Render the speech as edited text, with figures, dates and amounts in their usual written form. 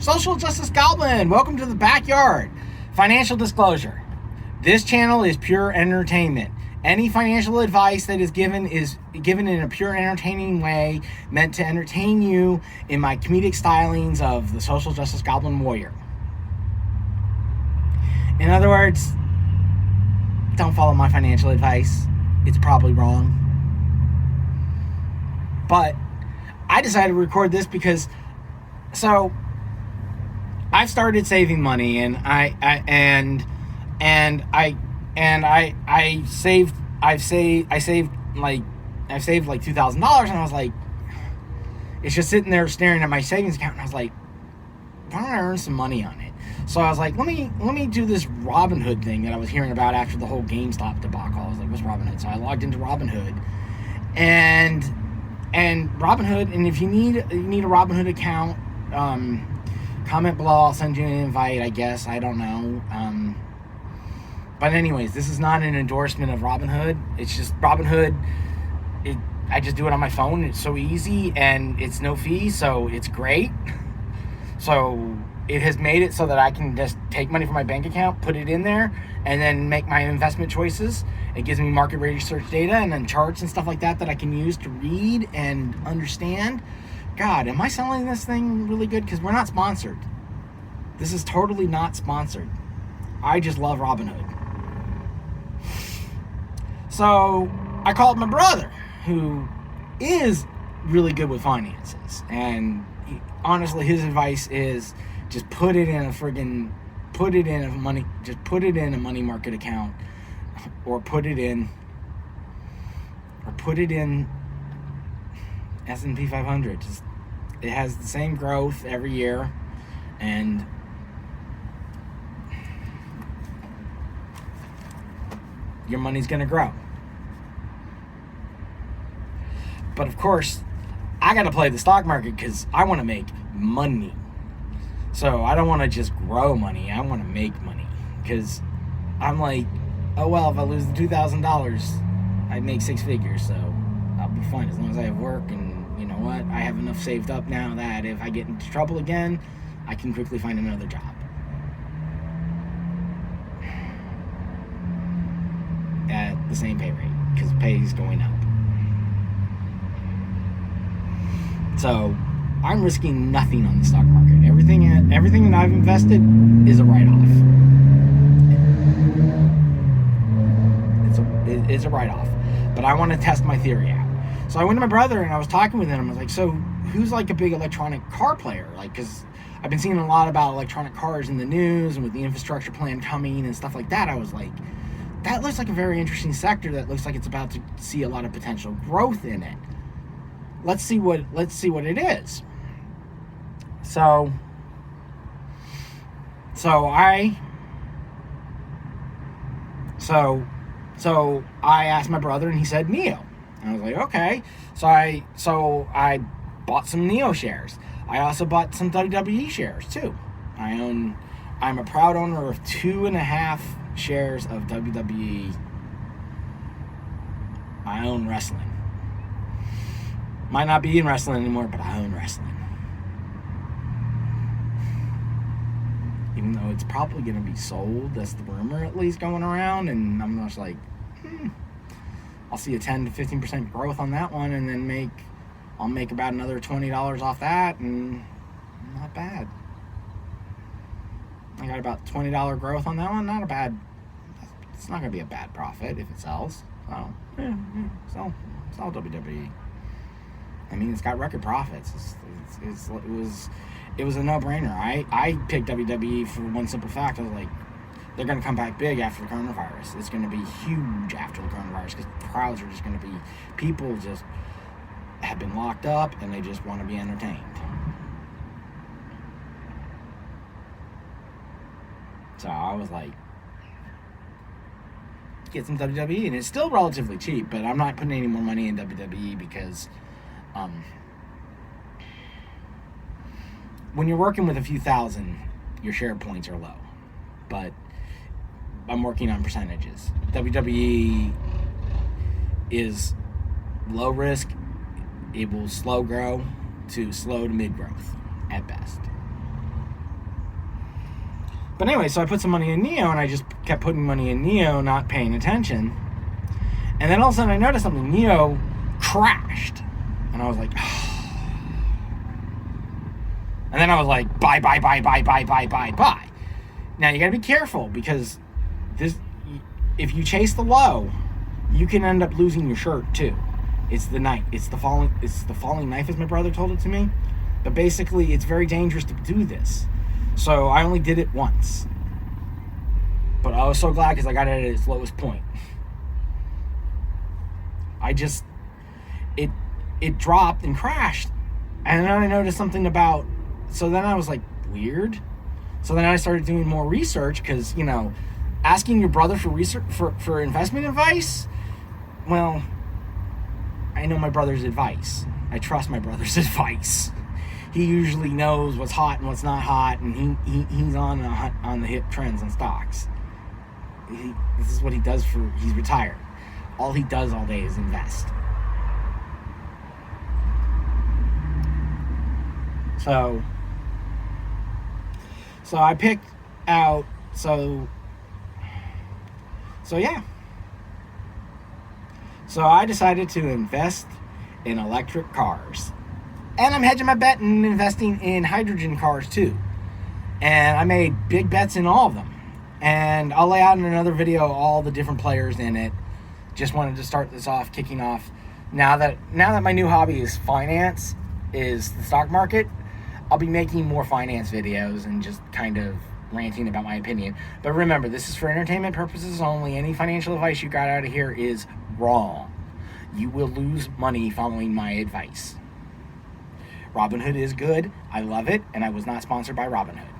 Social Justice Goblin, welcome to the backyard. Financial disclosure. This channel is pure entertainment. Any financial advice that is given in a pure entertaining way, meant to entertain you in my comedic stylings of the Social Justice Goblin Warrior. In other words, don't follow my financial advice. It's probably wrong. But I decided to record this because I've started saving money, and I've saved like $2,000, and I was like, it's just sitting there staring at my savings account, and I was like, why don't I earn some money on it? So I was like, let me do this Robinhood thing that I was hearing about after the whole GameStop debacle. I was like, what's Robinhood? So I logged into Robinhood, and Robinhood, and if you need a Robinhood account, comment below. I'll send you an invite, I guess. I don't know. But anyways, this is not an endorsement of Robinhood. It's just Robinhood. I just do it on my phone. It's so easy, and it's no fee, so it's great. So it has made it so that I can just take money from my bank account, put it in there, and then make my investment choices. It gives me market research data and then charts and stuff like that I can use to read and understand. God, am I selling this thing really good? Because we're not sponsored. This is totally not sponsored. I just love Robinhood. So I called my brother, who is really good with finances. And honestly, his advice is just put it in a money market account, or put it in S&P 500. It has the same growth every year, and your money's gonna grow. But of course, I gotta play the stock market because I want to make money. So I don't want to just grow money. I want to make money, because I'm like, oh well, if I lose the $2,000, I make six figures, so I'll be fine as long as I have work. And you know what? I have enough saved up now that if I get into trouble again, I can quickly find another job at the same pay rate, because pay is going up. So I'm risking nothing on the stock market. Everything that I've invested is a write-off. It's a write-off. But I want to test my theory out. So I went to my brother and I was talking with him. I was like, so who's like a big electronic car player? Like, because I've been seeing a lot about electronic cars in the news, and with the infrastructure plan coming and stuff like that, I was like, that looks like a very interesting sector that looks like it's about to see a lot of potential growth in it. Let's see what it is. So I asked my brother, and he said NIO. And I was like, okay. So I bought some NIO shares. I also bought some WWE shares too. I'm a proud owner of 2.5 shares of WWE. I own wrestling. Might not be in wrestling anymore, but I own wrestling. Even though it's probably going to be sold, that's the rumor at least going around, and I'm just like, I'll see a 10 to 15% growth on that one, and then I'll make about another $20 off that, and not bad. I got about $20 growth on that one. Not a bad. It's not going to be a bad profit if it sells. So sell WWE. I mean, it's got record profits. It was a no-brainer. I picked WWE for one simple fact. I was like, they're going to come back big after the coronavirus. It's going to be huge after the coronavirus, because crowds are just going to be, people just have been locked up and they just want to be entertained. So I was like, get some WWE, and it's still relatively cheap, but I'm not putting any more money in WWE because when you're working with a few thousand, your share points are low. But I'm working on percentages. WWE is low risk. It will slow grow to slow to mid growth at best. But anyway, so I put some money in Neo, and I just kept putting money in Neo, not paying attention. And then all of a sudden I noticed something. Neo crashed. And I was like, and then I was like, buy. Now you gotta be careful, because if you chase the low, you can end up losing your shirt too. It's the falling knife, as my brother told it to me. But basically, it's very dangerous to do this. So I only did it once. But I was so glad, because I got it at its lowest point. It dropped and crashed. And then I noticed something about, so then I was like, weird. So then I started doing more research, because, asking your brother for research, for investment advice, well, I know my brother's advice. I trust my brother's advice. He usually knows what's hot and what's not hot, and he's on the hip trends on stocks. This is what he does he's retired. All he does all day is invest. So I picked out, so yeah. So I decided to invest in electric cars. And I'm hedging my bet and investing in hydrogen cars too. And I made big bets in all of them. And I'll lay out in another video all the different players in it. Just wanted to start this off, kicking off. Now that my new hobby is finance, is the stock market, I'll be making more finance videos and just kind of ranting about my opinion. But remember, this is for entertainment purposes only. Any financial advice you got out of here is wrong. You will lose money following my advice. Robinhood is good. I love it, and I was not sponsored by Robinhood.